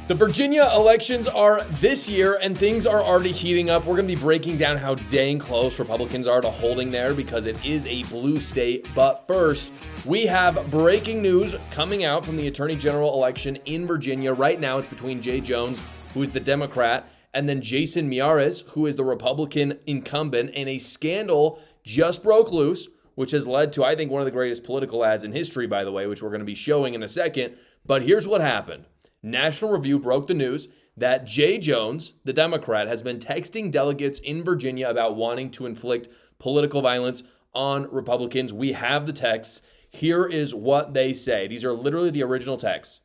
The Virginia elections are this year, and things are already heating up. We're going to be breaking down how dang close Republicans are to holding there because it is a blue state. But first, we have breaking news coming out from the Attorney General election in Virginia. Right now, it's between Jay Jones, who is the Democrat, and then Jason Miyares, who is the Republican incumbent. And a scandal just broke loose, which has led to, I think, one of the greatest political ads in history, by the way, which we're going to be showing in a second. But here's what happened. National Review broke the news that Jay Jones, the Democrat, has been texting delegates in Virginia about wanting to inflict political violence on Republicans. We have the texts. Here is what they say. These are literally the original texts.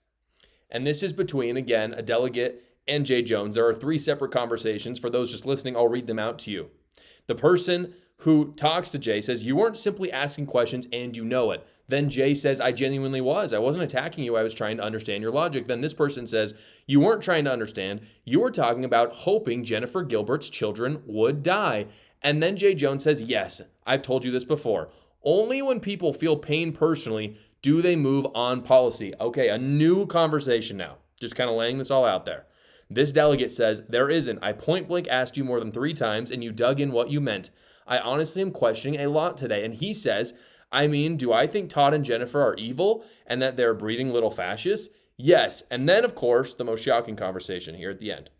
And this is between, again, a delegate and Jay Jones. There are three separate conversations. For those just listening, I'll read them out to you. The person who talks to Jay says, "You weren't simply asking questions and you know it." Then Jay says, "I genuinely was. I wasn't attacking you. I was trying to understand your logic." Then this person says, "You weren't trying to understand. You were talking about hoping Jennifer Gilbert's children would die." And then Jay Jones says, "Yes, I've told you this before. Only when people feel pain personally do they move on policy." Okay, a new conversation now. Just kind of laying this all out there. This delegate says, "There isn't. I point blank asked you more than 3 times and you dug in what you meant. I honestly am questioning a lot today." And he says, "I mean, do I think Todd and Jennifer are evil and that they're breeding little fascists? Yes." And then, of course, the most shocking conversation here at the end.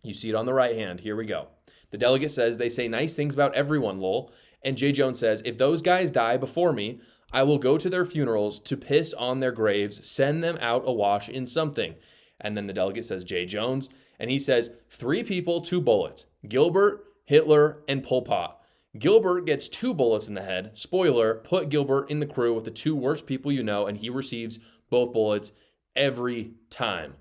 You see it on the right hand. Here we go. The delegate says, "They say nice things about everyone, lol." And Jay Jones says, "If those guys die before me, I will go to their funerals to piss on their graves, send them out awash in something." And then the delegate says, Jay Jones, and he says, 3 people, 2 bullets. Gilbert, Hitler, and Pol Pot. Gilbert gets 2 bullets in the head. Spoiler, put Gilbert in the crew with the 2 worst people you know, and he receives both bullets every time.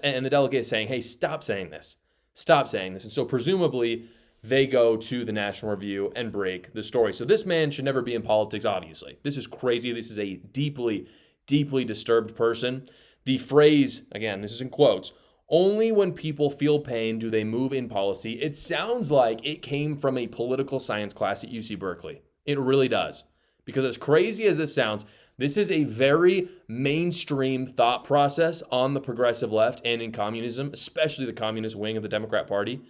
And the delegate is saying, "Hey, stop saying this. Stop saying this." And so presumably they go to the National Review and break the story. So this man should never be in politics, obviously. This is crazy. This is a deeply, deeply disturbed person. The phrase, again, this is in quotes, "only when people feel pain do they move in policy." It sounds like it came from a political science class at UC Berkeley. It really does. Because as crazy as this sounds, this is a very mainstream thought process on the progressive left and in communism, especially the communist wing of the Democrat Party.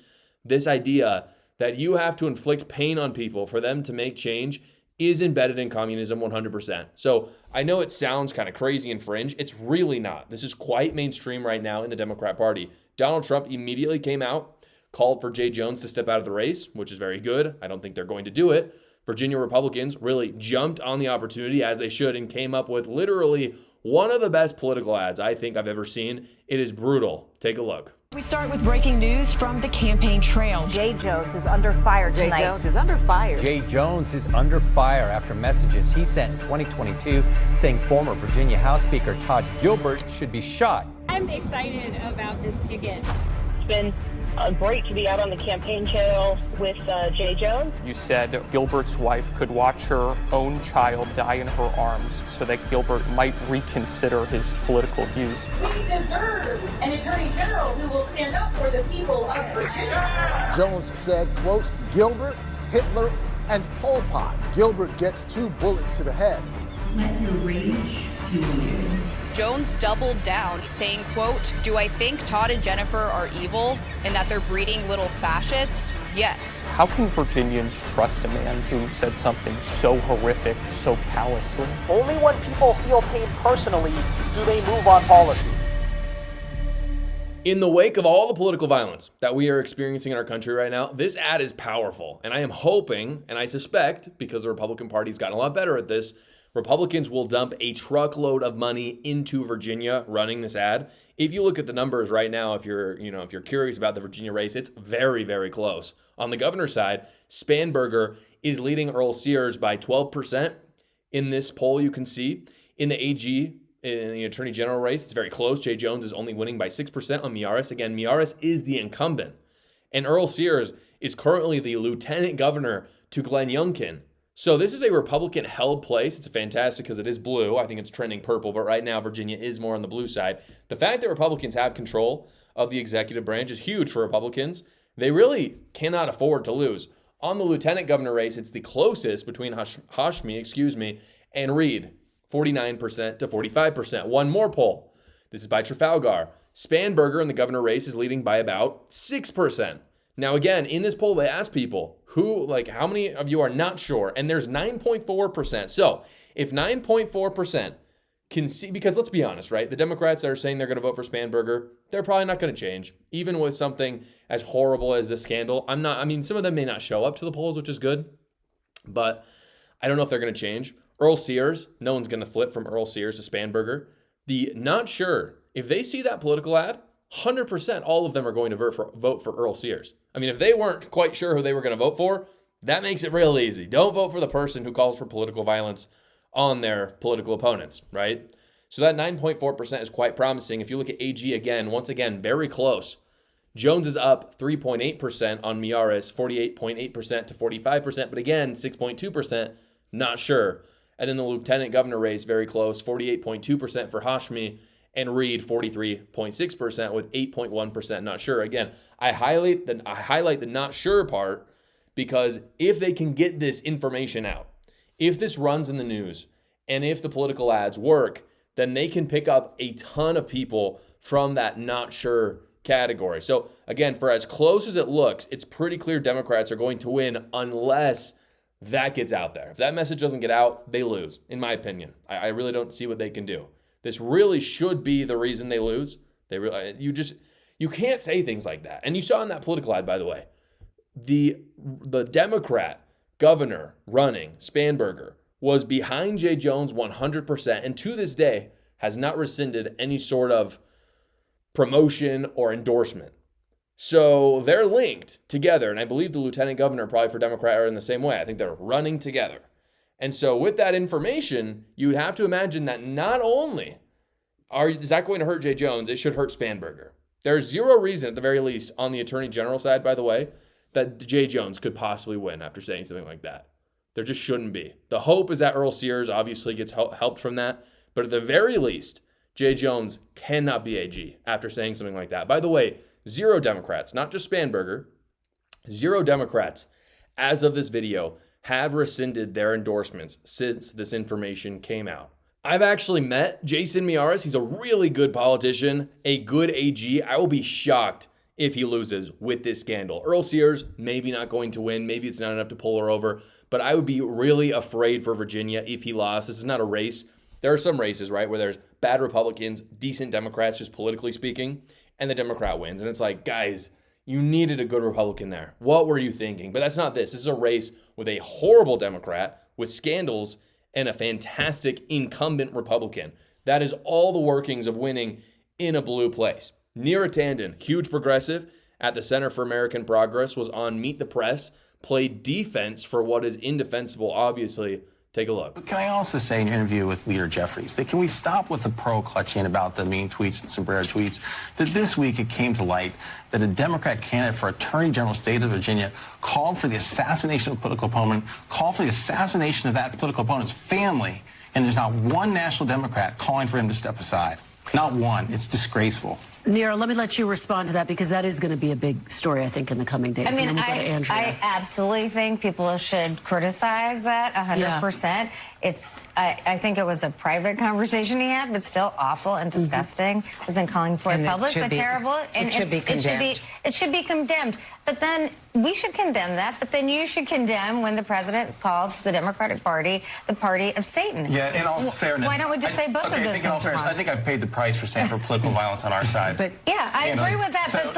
This idea that you have to inflict pain on people for them to make change is embedded in communism 100%. So I know it sounds kind of crazy and fringe. It's really not. This is quite mainstream right now in the Democrat Party. Donald Trump immediately came out, called for Jay Jones to step out of the race, which is very good. I don't think they're going to do it. Virginia Republicans really jumped on the opportunity, as they should, and came up with literally one of the best political ads I think I've ever seen. It is brutal. Take a look. We start with breaking news from the campaign trail. Jay Jones is under fire tonight. Jay Jones is under fire. Jay Jones is under fire after messages he sent in 2022 saying former Virginia House Speaker Todd Gilbert should be shot. I'm excited about this ticket. It's been great to be out on the campaign trail with Jay Jones. You said Gilbert's wife could watch her own child die in her arms so that Gilbert might reconsider his political views. We deserve an attorney general who will stand up for the people of Virginia. Jones said, quote, "Gilbert, Hitler, and Pol Pot. Gilbert gets 2 bullets to the head." Let your rage fuel you. Jones doubled down, saying, quote, "Do I think Todd and Jennifer are evil and that they're breeding little fascists? Yes." How can Virginians trust a man who said something so horrific, so callously? Only when people feel pain personally do they move on policy. In the wake of all the political violence that we are experiencing in our country right now, this ad is powerful. And I am hoping, and I suspect, because the Republican Party's gotten a lot better at this, Republicans will dump a truckload of money into Virginia running this ad. If you look at the numbers right now, if you're curious about the Virginia race, it's very, very close. On the governor's side, Spanberger is leading Earl-Sears by 12% in this poll. You can see in the AG, in the Attorney General race, it's very close. Jay Jones is only winning by 6% on Miyares. Again, Miyares is the incumbent, and Earl-Sears is currently the lieutenant governor to Glenn Youngkin. So this is a Republican-held place. It's fantastic because it is blue. I think it's trending purple, but right now Virginia is more on the blue side. The fact that Republicans have control of the executive branch is huge for Republicans. They really cannot afford to lose. On the lieutenant governor race, it's the closest between Hashmi, and Reed, 49% to 45%. One more poll. This is by Trafalgar. Spanberger in the governor race is leading by about 6%. Now, again, in this poll, they asked people how many of you are not sure? And there's 9.4%. So if 9.4% can see, because let's be honest, right? The Democrats that are saying they're going to vote for Spanberger, they're probably not going to change, even with something as horrible as this scandal. Some of them may not show up to the polls, which is good, but I don't know if they're going to change. Earl-Sears, no one's going to flip from Earl-Sears to Spanberger. The not sure, if they see that political ad, 100% all of them are going to vote for Earl-Sears. I mean, if they weren't quite sure who they were going to vote for, that makes it real easy. Don't vote for the person who calls for political violence on their political opponents, right? So that 9.4% is quite promising. If you look at AG again, once again, very close. Jones is up 3.8% on Miyares, 48.8% to 45%, but again, 6.2%, not sure. And then the lieutenant governor race, very close, 48.2% for Hashmi, and Reed 43.6% with 8.1% not sure. Again, I highlight the not sure part because if they can get this information out, if this runs in the news, and if the political ads work, then they can pick up a ton of people from that not sure category. So again, for as close as it looks, it's pretty clear Democrats are going to win unless that gets out there. If that message doesn't get out, they lose, in my opinion. I really don't see what they can do. This really should be the reason they lose. You can't say things like that. And you saw in that political ad, by the way, the Democrat governor running, Spanberger, was behind Jay Jones 100%, and to this day has not rescinded any sort of promotion or endorsement. So they're linked together, and I believe the lieutenant governor, probably for Democrat, are in the same way. I think they're running together. And so with that information, you would have to imagine that not only is that going to hurt Jay Jones, it should hurt Spanberger. There's zero reason, at the very least, on the attorney general side, by the way, that Jay Jones could possibly win after saying something like that. There just shouldn't be. The hope is that Earl-Sears obviously gets helped from that, but at the very least, Jay Jones cannot be AG after saying something like that. By the way, zero Democrats, not just Spanberger, zero Democrats, as of this video, have rescinded their endorsements since this information came out. I've actually met Jason Miyares. He's a really good politician, a good AG. I will be shocked if he loses with this scandal. Earl-Sears, maybe not going to win. Maybe it's not enough to pull her over. But I would be really afraid for Virginia if he lost. This is not a race. There are some races, right, where there's bad Republicans, decent Democrats, just politically speaking, and the Democrat wins. And it's like, guys, you needed a good Republican there. What were you thinking? But that's not this. This is a race with a horrible Democrat, with scandals, and a fantastic incumbent Republican. That is all the workings of winning in a blue place. Neera Tanden, huge progressive at the Center for American Progress, was on Meet the Press, played defense for what is indefensible, obviously. Take a look. But can I also say in your interview with Leader Jeffries that can we stop with the pearl clutching about the mean tweets and sombrero tweets? That this week it came to light that a Democrat candidate for Attorney General State of Virginia called for the assassination of a political opponent, called for the assassination of that political opponent's family, and there's not one national Democrat calling for him to step aside. Not one. It's disgraceful. Neera, let me let you respond to that because that is going to be a big story, I think, in the coming days. I mean, I absolutely think people should criticize that 100%. Yeah. I think it was a private conversation he had, but still awful and disgusting. Wasn't calling for it public, but terrible. And it should be condemned. But then we should condemn that. But then you should condemn when the president calls the Democratic Party the party of Satan. Yeah, in all fairness. Why don't we just say both of those things? I think I've paid the price for standing for political violence on our side. But yeah, I agree with that. But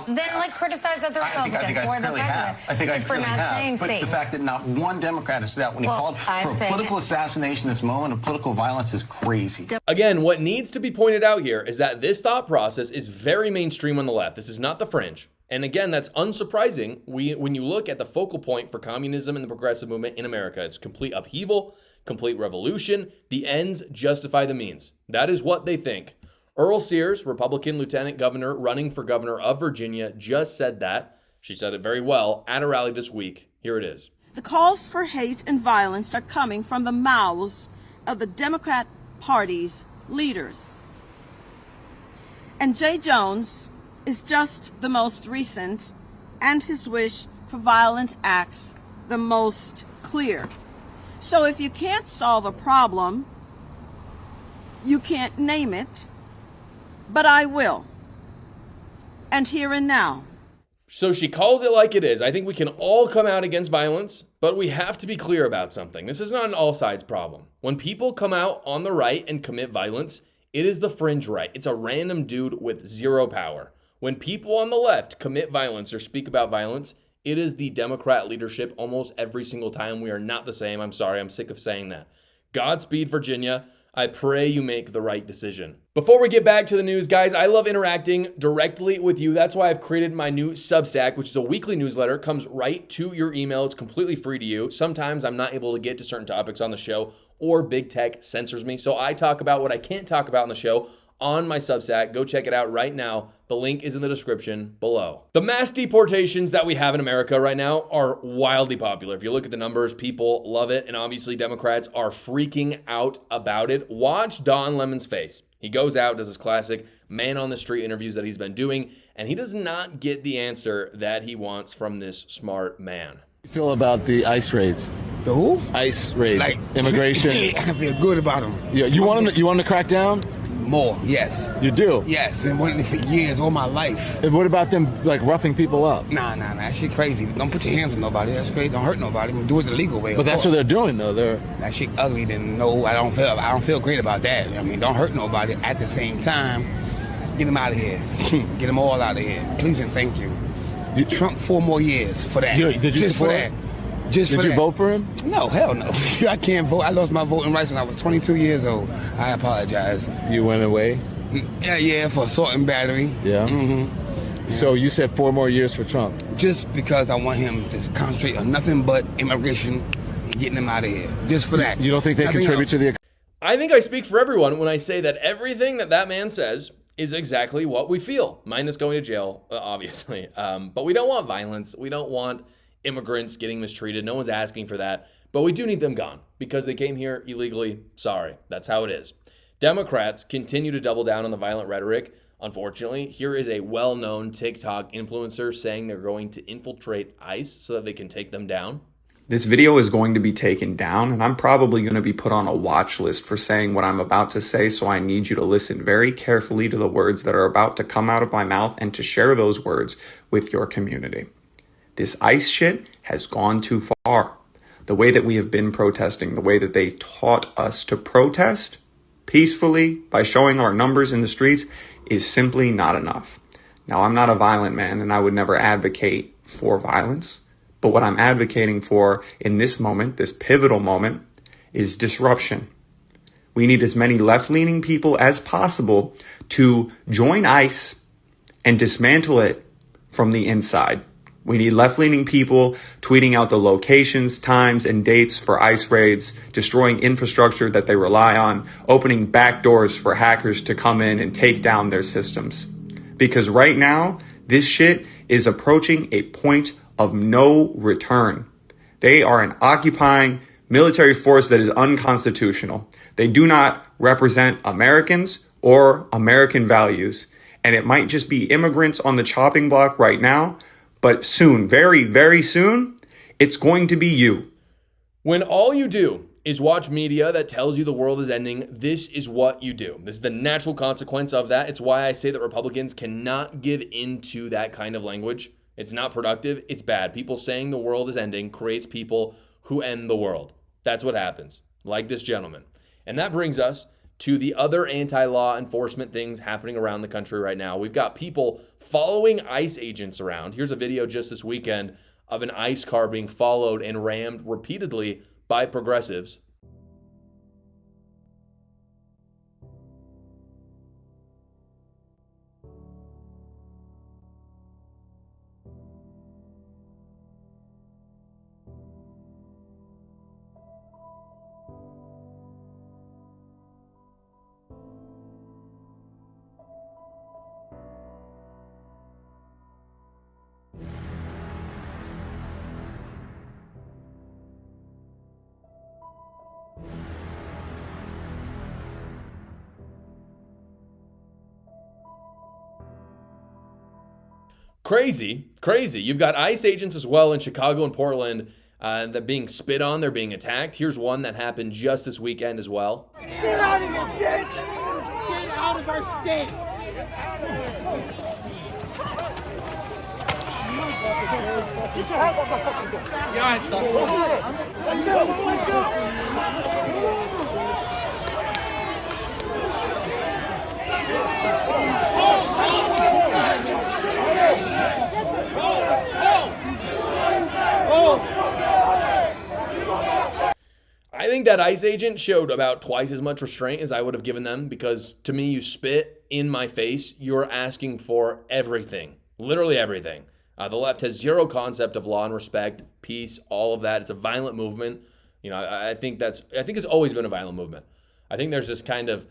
let's criticize other Republicans or the president. I think I clearly have. But the fact that not one Democrat has stood out when he called for a political assassination, this moment of political violence, is crazy. Again, what needs to be pointed out here is that this thought process is very mainstream on the left. This is not the fringe. And again, that's unsurprising when you look at the focal point for communism and the progressive movement in America. It's complete upheaval, complete revolution. The ends justify the means. That is what they think. Earl-Sears, Republican lieutenant governor running for governor of Virginia, just said that. She said it very well at a rally this week. Here it is. The calls for hate and violence are coming from the mouths of the Democrat Party's leaders. And Jay Jones is just the most recent, and his wish for violent acts the most clear. So if you can't solve a problem, you can't name it, but I will. and here and now. So she calls it like it is. I think we can all come out against violence, but we have to be clear about something. This is not an all sides problem. When people come out on the right and commit violence, it is the fringe right. It's a random dude with zero power. When people on the left commit violence or speak about violence, it is the Democrat leadership almost every single time. We are not the same. I'm sorry. I'm sick of saying that. Godspeed, Virginia. I pray you make the right decision. Before we get back to the news, guys, I love interacting directly with you. That's why I've created my new Substack, which is a weekly newsletter. It comes right to your email. It's completely free to you. Sometimes I'm not able to get to certain topics on the show, or big tech censors me. So I talk about what I can't talk about on the show on my Substack. Go check it out right now. The link is in the description below. The mass deportations that we have in America right now are wildly popular. If you look at the numbers, people love it. And obviously Democrats are freaking out about it. Watch Don Lemon's face. He goes out, does his classic man on the street interviews that he's been doing, and he does not get the answer that he wants from this smart man. You feel about the ICE raids? The who? ICE raids, like immigration. I feel good about them. Yeah, you want them to crack down? More, yes. You do? Yes, been wanting it for years, all my life. And what about them, like, roughing people up? Nah, that shit crazy. Don't put your hands on nobody. That's crazy. Don't hurt nobody. Do it the legal way. But that's what they're doing, though. That shit ugly. Then no, I don't feel great about that. I mean, don't hurt nobody. At the same time, get them out of here. Get them all out of here. Please and thank you. Trump 4 more years for that. Did you just for that? Just Did for you that. vote for him? No, hell no. I can't vote. I lost my voting rights when I was 22 years old. I apologize. You went away? Yeah, for assault and battery. Yeah. Mm-hmm. So you said 4 more years for Trump? Just because I want him to concentrate on nothing but immigration and getting them out of here. Just for that. You don't think they contribute to the... I think I speak for everyone when I say that everything that man says is exactly what we feel. Minus going to jail, obviously. But we don't want violence. We don't want immigrants getting mistreated. No one's asking for that. But we do need them gone because they came here illegally. Sorry, that's how it is. Democrats continue to double down on the violent rhetoric. Unfortunately, here is a well-known TikTok influencer saying they're going to infiltrate ICE so that they can take them down. This video is going to be taken down, and I'm probably going to be put on a watch list for saying what I'm about to say, so I need you to listen very carefully to the words that are about to come out of my mouth and to share those words with your community. This ICE shit has gone too far. The way that we have been protesting, the way that they taught us to protest peacefully by showing our numbers in the streets is simply not enough. Now, I'm not a violent man, and I would never advocate for violence. But what I'm advocating for in this moment, this pivotal moment, is disruption. We need as many left-leaning people as possible to join ICE and dismantle it from the inside. We need left-leaning people tweeting out the locations, times, and dates for ICE raids, destroying infrastructure that they rely on, opening back doors for hackers to come in and take down their systems. Because right now, this shit is approaching a point of no return. They are an occupying military force that is unconstitutional. They do not represent Americans or American values. And it might just be immigrants on the chopping block right now, but soon, very, very soon, it's going to be you. When all you do is watch media that tells you the world is ending, this is what you do. This is the natural consequence of that. It's why I say that Republicans cannot give into that kind of language. It's not productive. It's bad. People saying the world is ending creates people who end the world. That's what happens, like this gentleman. And that brings us to the other anti-law enforcement things happening around the country right now. We've got people following ICE agents around. Here's a video just this weekend of an ICE car being followed and rammed repeatedly by progressives. Crazy. You've got ICE agents as well in Chicago and Portland that being spit on, they're being attacked. Here's one that happened just this weekend as well. Get out of here, bitch! Get out of our state! I think that ICE agent showed about twice as much restraint as I would have given them, because to me, you spit in my face, you're asking for everything, literally everything. The left has zero concept of law and respect, peace, all of that. It's a violent movement. You know, I think it's always been a violent movement. I think there's this kind of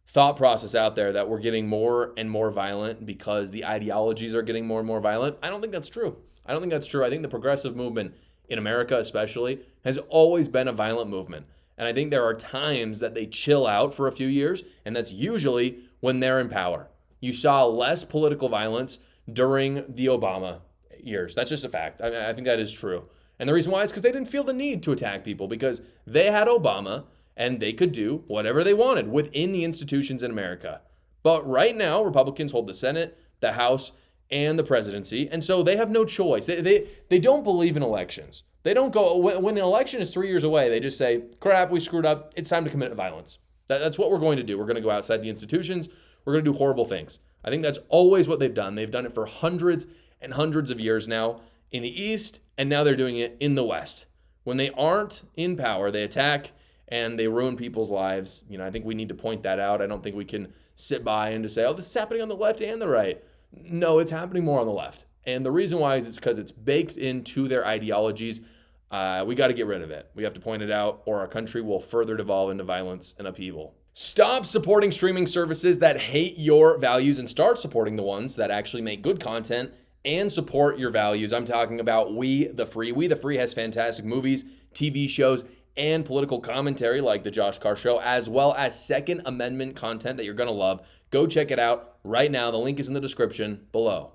thought process out there that we're getting more and more violent because the ideologies are getting more and more violent. I don't think that's true. I think the progressive movement in America especially has always been a violent movement. And I think there are times that they chill out for a few years, and that's usually when they're in power. You saw less political violence during the Obama years. That's just a fact. I think that is true. And the reason why is because they didn't feel the need to attack people, because they had Obama and they could do whatever they wanted within the institutions in America. But right now, Republicans hold the Senate, the House, and the presidency, and so they have no choice. They don't believe in elections. They don't go, when an election is 3 years away, they just say, crap, we screwed up. It's time to commit violence. That's what we're going to do. We're going to go outside the institutions. We're going to do horrible things. I think that's always what they've done. They've done it for hundreds and hundreds of years now in the East, and now they're doing it in the West. When they aren't in power, they attack and they ruin people's lives. You know, I think we need to point that out. I don't think we can sit by and just say, oh, this is happening on the left and the right. No, it's happening more on the left. And the reason why is it's because it's baked into their ideologies. We got to get rid of it. We have to point it out, or our country will further devolve into violence and upheaval. Stop supporting streaming services that hate your values and start supporting the ones that actually make good content and support your values. I'm talking about We the Free. We the Free has fantastic movies, TV shows, and political commentary like The Josh Carr Show, as well as Second Amendment content that you're going to love. Go check it out right now. The link is in the description below.